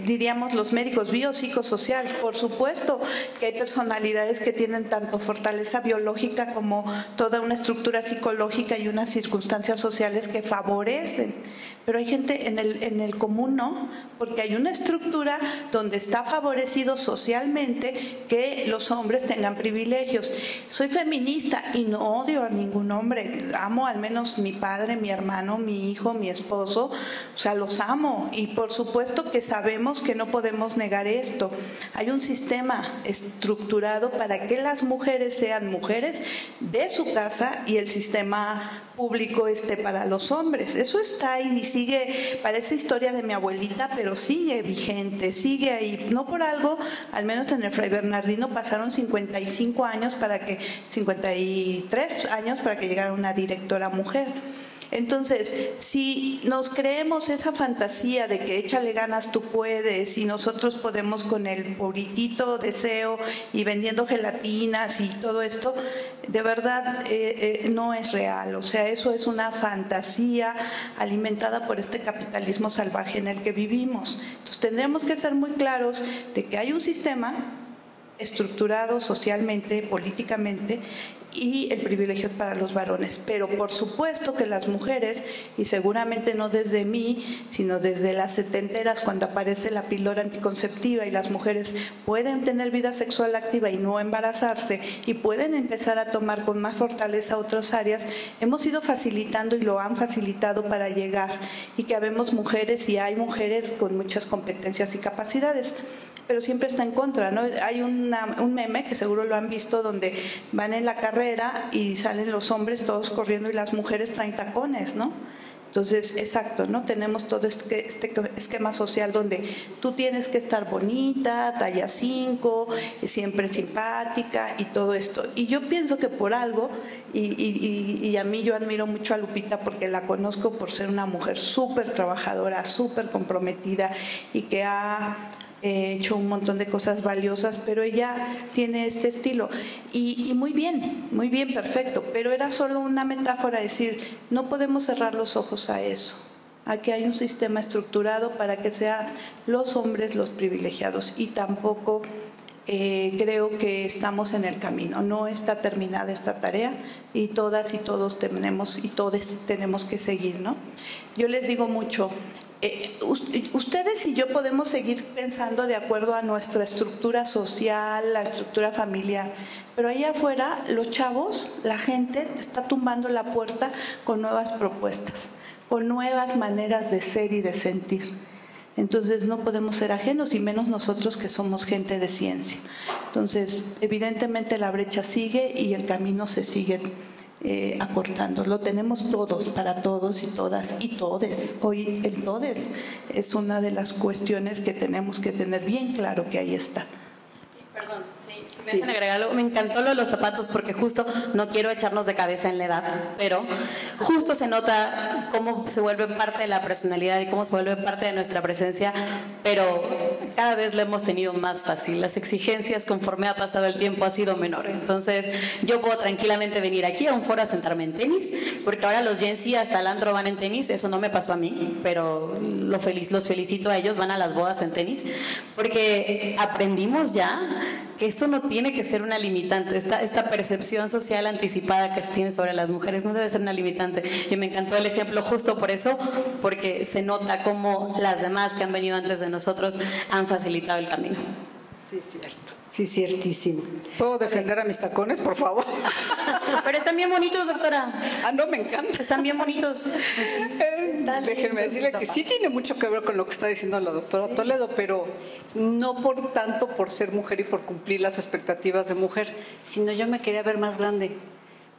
diríamos los médicos, biopsicosocial. Por supuesto que hay personalidades que tienen tanto fortaleza biológica como toda una estructura psicológica y unas circunstancias sociales que favorecen, pero hay gente en el común no, porque hay una estructura donde está favorecido socialmente que los hombres tengan privilegios. Soy feminista y no odio a ningún hombre, amo al menos mi padre, mi hermano, mi hijo, mi esposo, o sea, los amo, y por supuesto que sabemos que no podemos negar esto. Hay un sistema estructurado para que las mujeres sean mujeres de su casa y el sistema público esté para los hombres. Eso está ahí y sigue, parece historia de mi abuelita, pero sigue vigente, sigue ahí. No por algo, al menos en el Fray Bernardino pasaron 53 años para que llegara una directora mujer. Entonces, si nos creemos esa fantasía de que échale ganas, tú puedes, y nosotros podemos con el puritito deseo y vendiendo gelatinas y todo esto, de verdad no es real. O sea, eso es una fantasía alimentada por este capitalismo salvaje en el que vivimos. Entonces, tendremos que ser muy claros de que hay un sistema estructurado socialmente, políticamente, y el privilegio es para los varones. Pero por supuesto que las mujeres, y seguramente no desde mí, sino desde las setenteras, cuando aparece la píldora anticonceptiva y las mujeres pueden tener vida sexual activa y no embarazarse, y pueden empezar a tomar con más fortaleza otras áreas, hemos ido facilitando y lo han facilitado para llegar, y que habemos mujeres y hay mujeres con muchas competencias y capacidades. Pero siempre está en contra, ¿no? Hay un meme que seguro lo han visto, donde van en la carrera y salen los hombres todos corriendo y las mujeres traen tacones, ¿no? Entonces, exacto, ¿no? Tenemos todo este esquema social donde tú tienes que estar bonita, talla 5, siempre simpática y todo esto. Y yo pienso que por algo, y a mí yo admiro mucho a Lupita porque la conozco por ser una mujer súper trabajadora, súper comprometida y que ha hecho un montón de cosas valiosas, pero ella tiene este estilo y muy bien, perfecto, pero era solo una metáfora, decir, no podemos cerrar los ojos a eso. Aquí hay un sistema estructurado para que sean los hombres los privilegiados, y tampoco creo que estamos en el camino. No está terminada esta tarea y todas y todos tenemos que seguir, ¿no? Yo les digo mucho, ustedes y yo podemos seguir pensando de acuerdo a nuestra estructura social, la estructura familiar, pero allá afuera los chavos, la gente te está tumbando la puerta con nuevas propuestas, con nuevas maneras de ser y de sentir. Entonces no podemos ser ajenos, y menos nosotros que somos gente de ciencia. Entonces, evidentemente la brecha sigue y el camino se sigue acortando. Lo tenemos todos, para todos y todas y todes. Hoy el todes es una de las cuestiones que tenemos que tener bien claro que ahí está. Perdón, sí. Me dejan agregar algo. Me encantó lo de los zapatos porque justo no quiero echarnos de cabeza en la edad, pero justo se nota cómo se vuelve parte de la personalidad y cómo se vuelve parte de nuestra presencia, pero cada vez lo hemos tenido más fácil. Las exigencias conforme ha pasado el tiempo ha sido menor. Entonces yo puedo tranquilamente venir aquí a un foro a sentarme en tenis, porque ahora los Gen Z hasta el antro van en tenis. Eso no me pasó a mí, pero los felicito a ellos, van a las bodas en tenis, porque aprendimos ya que esto no tiene que ser una limitante. Esta percepción social anticipada que se tiene sobre las mujeres no debe ser una limitante. Y me encantó el ejemplo justo por eso, porque se nota cómo las demás que han venido antes de nosotros han facilitado el camino. Sí, cierto. Sí, ciertísimo. ¿Puedo defender a mis tacones, por favor? Pero están bien bonitos, doctora. Ah, no, me encanta. Están bien bonitos. Déjenme decirle que sí tiene mucho que ver con lo que está diciendo la doctora Toledo, pero no por tanto por ser mujer y por cumplir las expectativas de mujer, sino yo me quería ver más grande.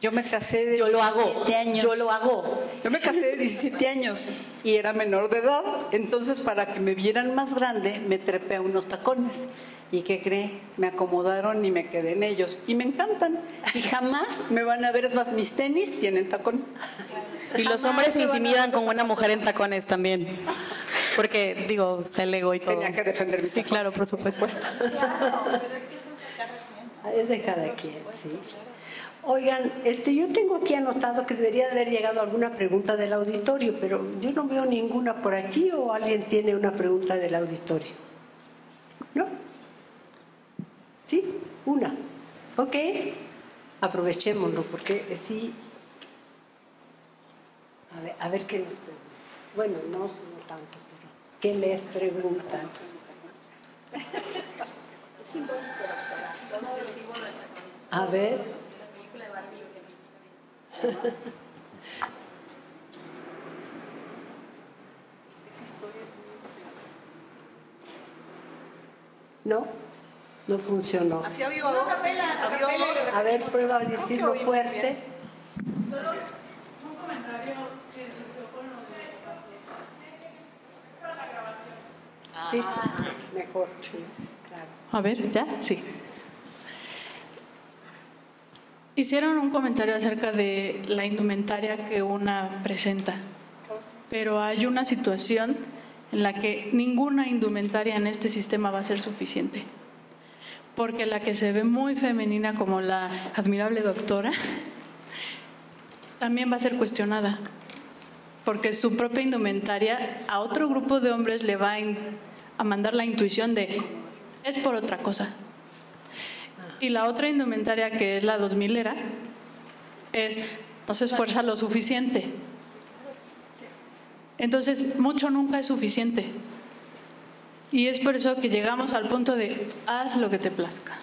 Yo me casé de 17 años. Yo lo hago. Yo me casé de 17 años y era menor de edad, entonces para que me vieran más grande me trepé a unos tacones. ¿Y qué cree? Me acomodaron y me quedé en ellos. Y me encantan. Y jamás me van a ver. Es más, mis tenis tienen tacón. Y los hombres se intimidan con una mujer en tacones también. Porque, digo, está el ego y todo. Tenía que defender mis tacones. Sí, claro, por supuesto. Es de cada quien, sí. Oigan, yo tengo aquí anotado que debería haber llegado alguna pregunta del auditorio, pero yo no veo ninguna por aquí. ¿O alguien tiene una pregunta del auditorio? ¿No? ¿Sí? Una. Ok. Aprovechémoslo, porque sí. A ver qué nos preguntan. Bueno, no tanto, pero ¿qué les preguntan? A ver. ¿No? No funcionó. Así había dos. A ver, prueba a decirlo fuerte. Solo un comentario que surgió con lo de es para la grabación. Sí, mejor, sí, claro. A ver, ¿ya? Sí. Hicieron un comentario acerca de la indumentaria que una presenta, pero hay una situación en la que ninguna indumentaria en este sistema va a ser suficiente. Porque la que se ve muy femenina, como la admirable doctora, también va a ser cuestionada. Porque su propia indumentaria a otro grupo de hombres le va a mandar la intuición de es por otra cosa. Y la otra indumentaria, que es la 2000era, es no se esfuerza lo suficiente. Entonces, mucho nunca es suficiente. Y es por eso que llegamos al punto de haz lo que te plazca.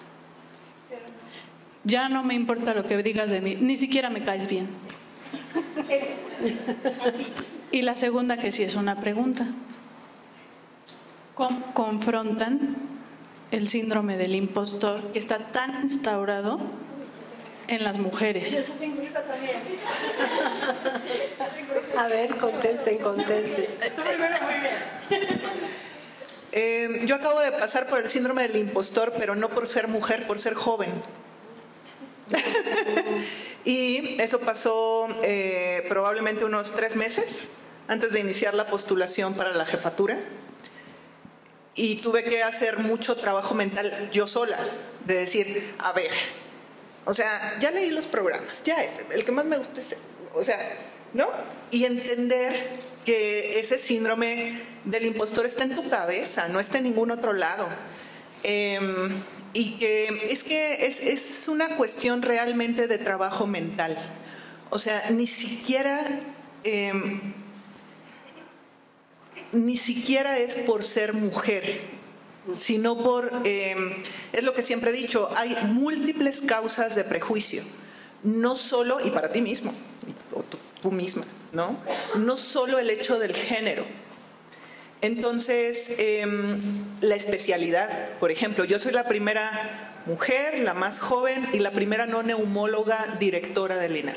Ya no me importa lo que digas de mí, ni siquiera me caes bien. Y la segunda, que sí es una pregunta. ¿Cómo confrontan el síndrome del impostor que está tan instaurado en las mujeres? A ver, contesten. Yo acabo de pasar por el síndrome del impostor, pero no por ser mujer, por ser joven. Y eso pasó probablemente unos 3 meses antes de iniciar la postulación para la jefatura. Y tuve que hacer mucho trabajo mental yo sola, de decir, a ver, o sea, ya leí los programas, ya el que más me gusta es, o sea, ¿no? Y entender que ese síndrome del impostor está en tu cabeza, no está en ningún otro lado. y que es una cuestión realmente de trabajo mental. O sea, ni siquiera es por ser mujer, sino es lo que siempre he dicho, hay múltiples causas de prejuicio, no solo, y para ti mismo, o tú misma, ¿no? No solo el hecho del género. Entonces, la especialidad, por ejemplo, yo soy la primera mujer, la más joven y la primera no neumóloga directora del INAR.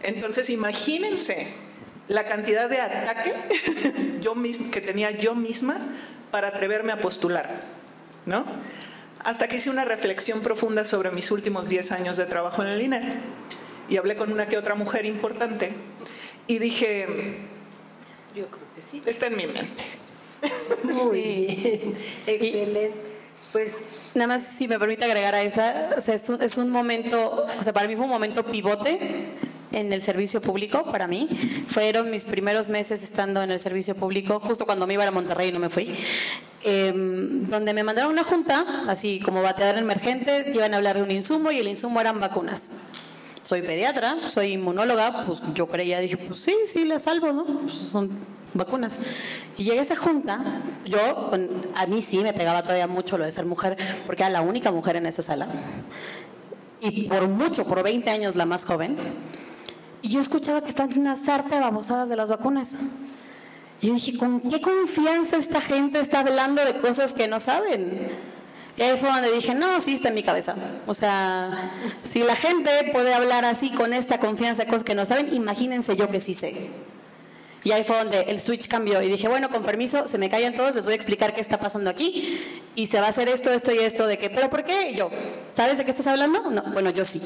Entonces, imagínense la cantidad de ataque que tenía yo misma para atreverme a postular, ¿no? Hasta que hice una reflexión profunda sobre mis últimos 10 años de trabajo en el INAR y hablé con una que otra mujer importante y dije, yo creo que sí. Está en mi mente. Muy bien, excelente. Pues nada más, si me permite agregar a esa, o sea, es un momento, o sea, para mí fue un momento pivote en el servicio público, para mí. Fueron mis primeros meses estando en el servicio público, justo cuando me iba a Monterrey y no me fui, donde me mandaron una junta, así como bateador emergente, iban a hablar de un insumo y el insumo eran vacunas. Soy pediatra, soy inmunóloga, pues yo creía, dije, pues sí, la salvo, ¿no? Pues son vacunas. Y llegué a esa junta, a mí sí me pegaba todavía mucho lo de ser mujer, porque era la única mujer en esa sala. Y por 20 años la más joven. Y yo escuchaba que estaban una sarta de babosadas de las vacunas. Y yo dije, ¿con qué confianza esta gente está hablando de cosas que no saben? Y ahí fue donde dije, no, sí está en mi cabeza. O sea, si la gente puede hablar así con esta confianza de cosas que no saben, imagínense yo que sí sé. Y ahí fue donde el switch cambió y dije, bueno, con permiso, se me callan todos, les voy a explicar qué está pasando aquí y se va a hacer esto y esto, de que, ¿pero por qué? Y yo, ¿sabes de qué estás hablando? No, bueno, yo sí.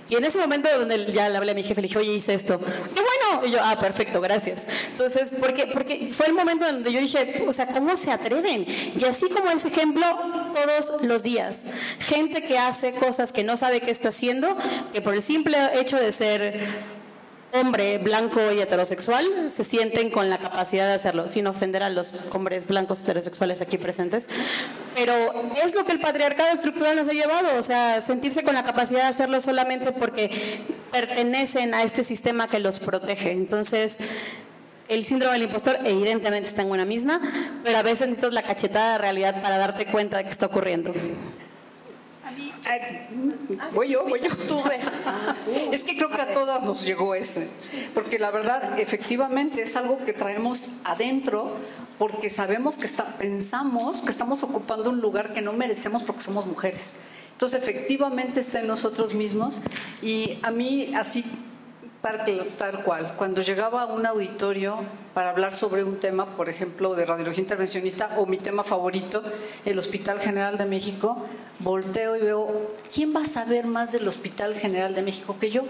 Y en ese momento donde ya le hablé a mi jefe, le dije, oye, hice esto. ¡Qué bueno! Y yo, perfecto, gracias. Entonces, porque fue el momento donde yo dije, o sea, ¿cómo se atreven? Y así como ese ejemplo, todos los días. Gente que hace cosas que no sabe qué está haciendo, que por el simple hecho de ser hombre blanco y heterosexual se sienten con la capacidad de hacerlo, sin ofender a los hombres blancos heterosexuales aquí presentes, pero es lo que el patriarcado estructural nos ha llevado, o sea, sentirse con la capacidad de hacerlo solamente porque pertenecen a este sistema que los protege. Entonces, el síndrome del impostor evidentemente está en una misma, pero a veces necesitas la cachetada de realidad para darte cuenta de que está ocurriendo. Voy yo. Es que creo que a todas nos llegó ese, porque la verdad, efectivamente, es algo que traemos adentro, porque sabemos pensamos que estamos ocupando un lugar que no merecemos porque somos mujeres. Entonces, efectivamente, está en nosotros mismos. Y a mí, así, tal cual, cuando llegaba a un auditorio para hablar sobre un tema, por ejemplo, de radiología intervencionista, o mi tema favorito, el Hospital General de México, volteo y veo, ¿quién va a saber más del Hospital General de México que yo?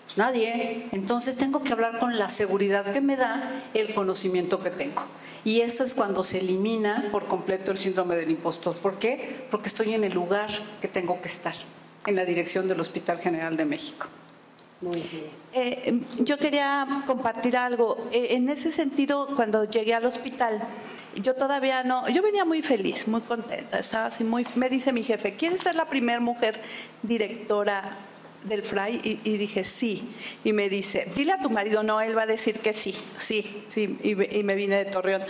Pues nadie. Entonces tengo que hablar con la seguridad que me da el conocimiento que tengo. Y eso es cuando se elimina por completo el síndrome del impostor. ¿Por qué? Porque estoy en el lugar que tengo que estar, en la dirección del Hospital General de México. Muy bien. Yo quería compartir algo. En ese sentido, cuando llegué al hospital, yo todavía no, yo venía muy feliz, muy contenta, estaba así me dice mi jefe, ¿quieres ser la primera mujer directora del FRAI? Y dije, sí. Y me dice, dile a tu marido, no, él va a decir que sí, y me vine de Torreón.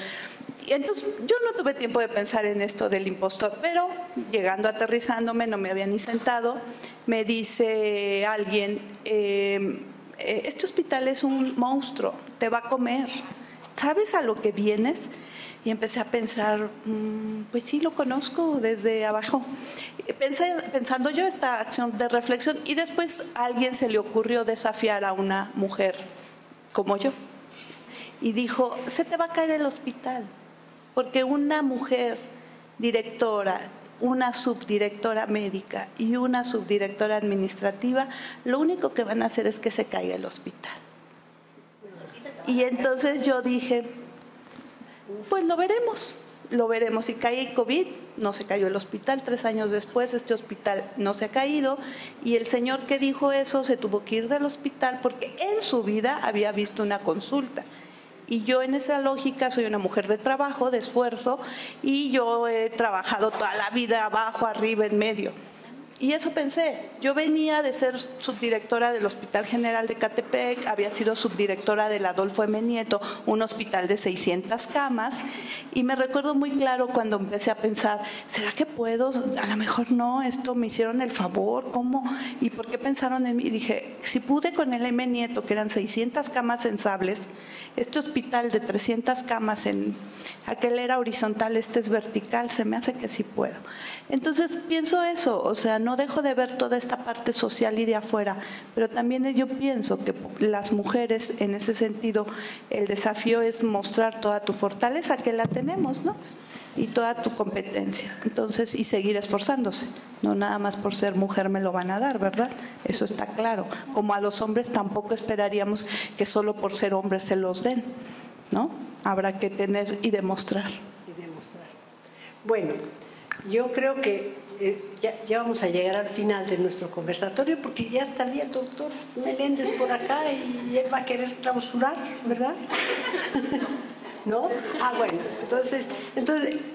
Y entonces yo no tuve tiempo de pensar en esto del impostor, pero llegando, aterrizándome, no me había ni sentado, me dice alguien, este hospital es un monstruo, te va a comer, ¿sabes a lo que vienes? Y empecé a pensar, pues sí, lo conozco desde abajo. Pensando yo esta acción de reflexión, y después a alguien se le ocurrió desafiar a una mujer como yo. Y dijo, se te va a caer el hospital, porque una mujer directora, una subdirectora médica y una subdirectora administrativa, lo único que van a hacer es que se caiga el hospital. Y entonces yo dije, pues lo veremos. Si cae COVID, no se cayó el hospital. 3 años después, este hospital no se ha caído. Y el señor que dijo eso se tuvo que ir del hospital porque en su vida había visto una consulta. Y yo en esa lógica soy una mujer de trabajo, de esfuerzo, y yo he trabajado toda la vida abajo, arriba, en medio. Y eso pensé. Yo venía de ser subdirectora del Hospital General de Ecatepec, había sido subdirectora del Adolfo M. Nieto, un hospital de 600 camas, y me recuerdo muy claro cuando empecé a pensar, ¿será que puedo? A lo mejor no, esto me hicieron el favor, ¿cómo? ¿Y por qué pensaron en mí? Y dije, si pude con el M. Nieto, que eran 600 camas sensables, este hospital de 300 camas, aquel era horizontal, este es vertical, se me hace que sí puedo. Entonces pienso eso, o sea, no dejo de ver toda esta parte social y de afuera, pero también yo pienso que las mujeres, en ese sentido, el desafío es mostrar toda tu fortaleza, que la tenemos, ¿no? Y toda tu competencia. Entonces, y seguir esforzándose. No nada más por ser mujer me lo van a dar, ¿verdad? Eso está claro. Como a los hombres tampoco esperaríamos que solo por ser hombres se los den, ¿no? Habrá que tener y demostrar. Bueno, yo creo que ya vamos a llegar al final de nuestro conversatorio, porque ya estaría el doctor Meléndez por acá y él va a querer clausurar, ¿verdad? ¿No? Ah, bueno, entonces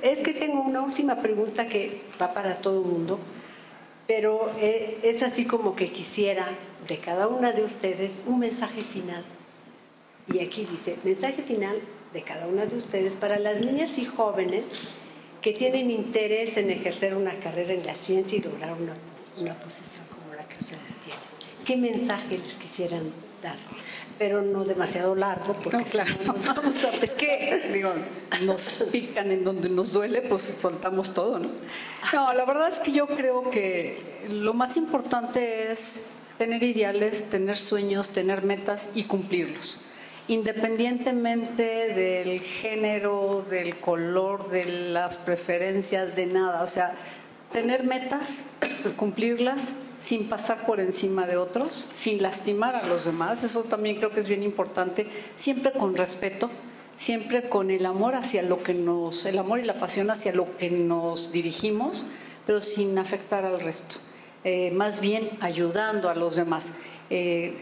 es que tengo una última pregunta que va para todo el mundo, pero es así como que quisiera de cada una de ustedes un mensaje final. Y aquí dice, mensaje final de cada una de ustedes para las niñas y jóvenes que tienen interés en ejercer una carrera en la ciencia y lograr una posición como la que ustedes tienen. ¿Qué mensaje les quisieran dar? Pero no demasiado largo, porque no, claro. Si no nos vamos a es que, digo, nos pican en donde nos duele, pues soltamos todo, ¿no? No, la verdad es que yo creo que lo más importante es tener ideales, tener sueños, tener metas y cumplirlos. Independientemente del género, del color, de las preferencias, de nada. O sea, tener metas, cumplirlas, sin pasar por encima de otros, sin lastimar a los demás. Eso también creo que es bien importante, siempre con respeto, siempre con el amor hacia lo que el amor y la pasión hacia lo que nos dirigimos, pero sin afectar al resto, más bien ayudando a los demás.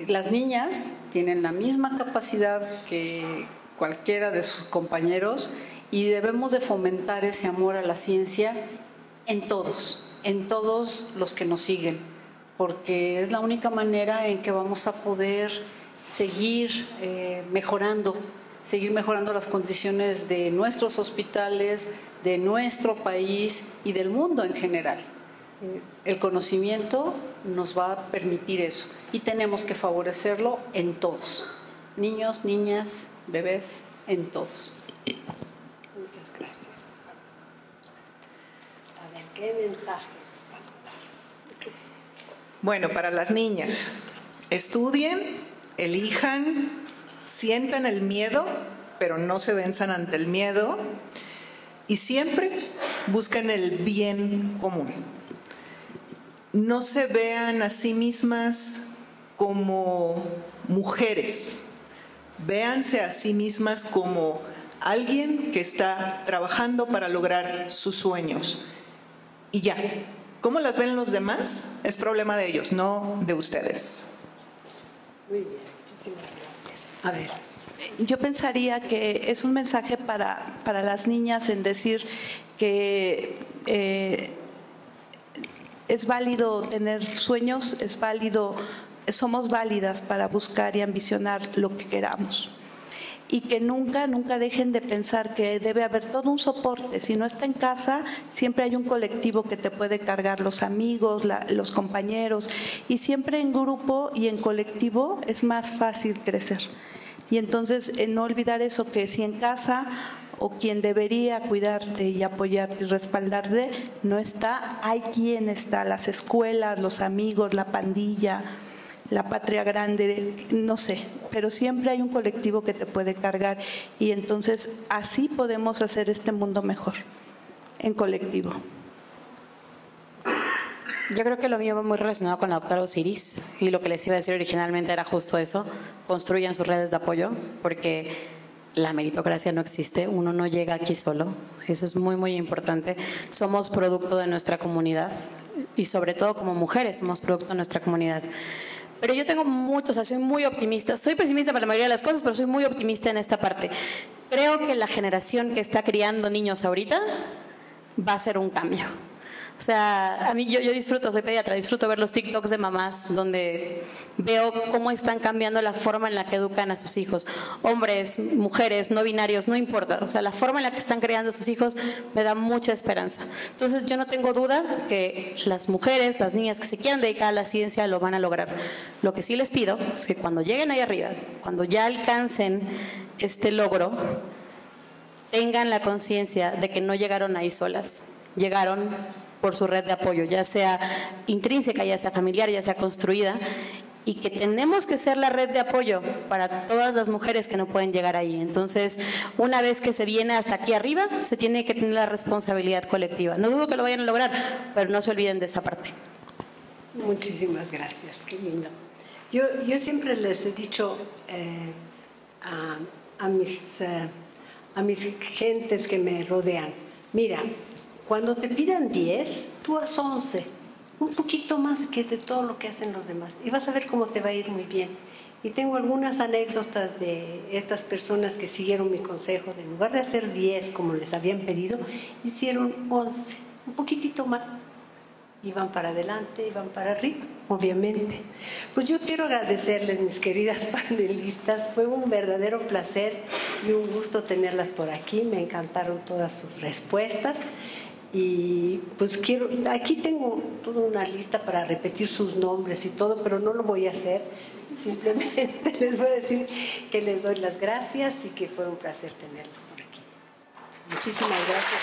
Las niñas tienen la misma capacidad que cualquiera de sus compañeros y debemos de fomentar ese amor a la ciencia en todos los que nos siguen, porque es la única manera en que vamos a poder seguir mejorando las condiciones de nuestros hospitales, de nuestro país y del mundo en general. El conocimiento nos va a permitir eso y tenemos que favorecerlo en todos, niños, niñas, bebés, en todos. Muchas gracias. A ver, ¿qué mensaje? Bueno, para las niñas, estudien, elijan, sientan el miedo, pero no se venzan ante el miedo y siempre busquen el bien común. No se vean a sí mismas como mujeres, véanse a sí mismas como alguien que está trabajando para lograr sus sueños. Y ya, ¿cómo las ven los demás? Es problema de ellos, no de ustedes. Muy bien, muchísimas gracias. A ver. Yo pensaría que es un mensaje para las niñas en decir que es válido tener sueños, es válido, somos válidas para buscar y ambicionar lo que queramos. Y que nunca dejen de pensar que debe haber todo un soporte. Si no está en casa, siempre hay un colectivo que te puede cargar, los amigos, los compañeros. Y siempre en grupo y en colectivo es más fácil crecer. Y entonces no olvidar eso, que si en casa o quien debería cuidarte y apoyarte y respaldarte no está, hay quien está, las escuelas, los amigos, la pandilla, la patria grande, no sé, pero siempre hay un colectivo que te puede cargar y entonces así podemos hacer este mundo mejor, en colectivo. Yo creo que lo mío va muy relacionado con la doctora Osiris y lo que les iba a decir originalmente era justo eso, construyan sus redes de apoyo porque la meritocracia no existe, uno no llega aquí solo, eso es muy muy importante, somos producto de nuestra comunidad y sobre todo como mujeres somos producto de nuestra comunidad. Pero yo tengo mucho, o sea, soy muy optimista. Soy pesimista para la mayoría de las cosas, pero soy muy optimista en esta parte. Creo que la generación que está criando niños ahorita va a ser un cambio. O sea, a mí yo disfruto, soy pediatra, disfruto ver los TikToks de mamás donde veo cómo están cambiando la forma en la que educan a sus hijos. Hombres, mujeres, no binarios, no importa. O sea, la forma en la que están criando a sus hijos me da mucha esperanza. Entonces yo no tengo duda que las mujeres, las niñas que se quieran dedicar a la ciencia lo van a lograr. Lo que sí les pido es que cuando lleguen ahí arriba, cuando ya alcancen este logro, tengan la conciencia de que no llegaron ahí solas, llegaron por su red de apoyo, ya sea intrínseca, ya sea familiar, ya sea construida, y que tenemos que ser la red de apoyo para todas las mujeres que no pueden llegar ahí. Entonces, una vez que se viene hasta aquí arriba, se tiene que tener la responsabilidad colectiva. No dudo que lo vayan a lograr, pero no se olviden de esa parte. Muchísimas gracias, qué lindo. Yo siempre les he dicho a mis gentes que me rodean, mira, cuando te pidan 10, tú haz 11, un poquito más que de todo lo que hacen los demás, y vas a ver cómo te va a ir muy bien. Y tengo algunas anécdotas de estas personas que siguieron mi consejo, de en lugar de hacer 10 como les habían pedido, hicieron 11, un poquitito más. Iban para adelante, iban para arriba, obviamente. Pues yo quiero agradecerles, mis queridas panelistas, fue un verdadero placer y un gusto tenerlas por aquí, me encantaron todas sus respuestas. Y pues aquí tengo toda una lista para repetir sus nombres y todo, pero no lo voy a hacer. Simplemente les voy a decir que les doy las gracias y que fue un placer tenerlas por aquí. Muchísimas gracias.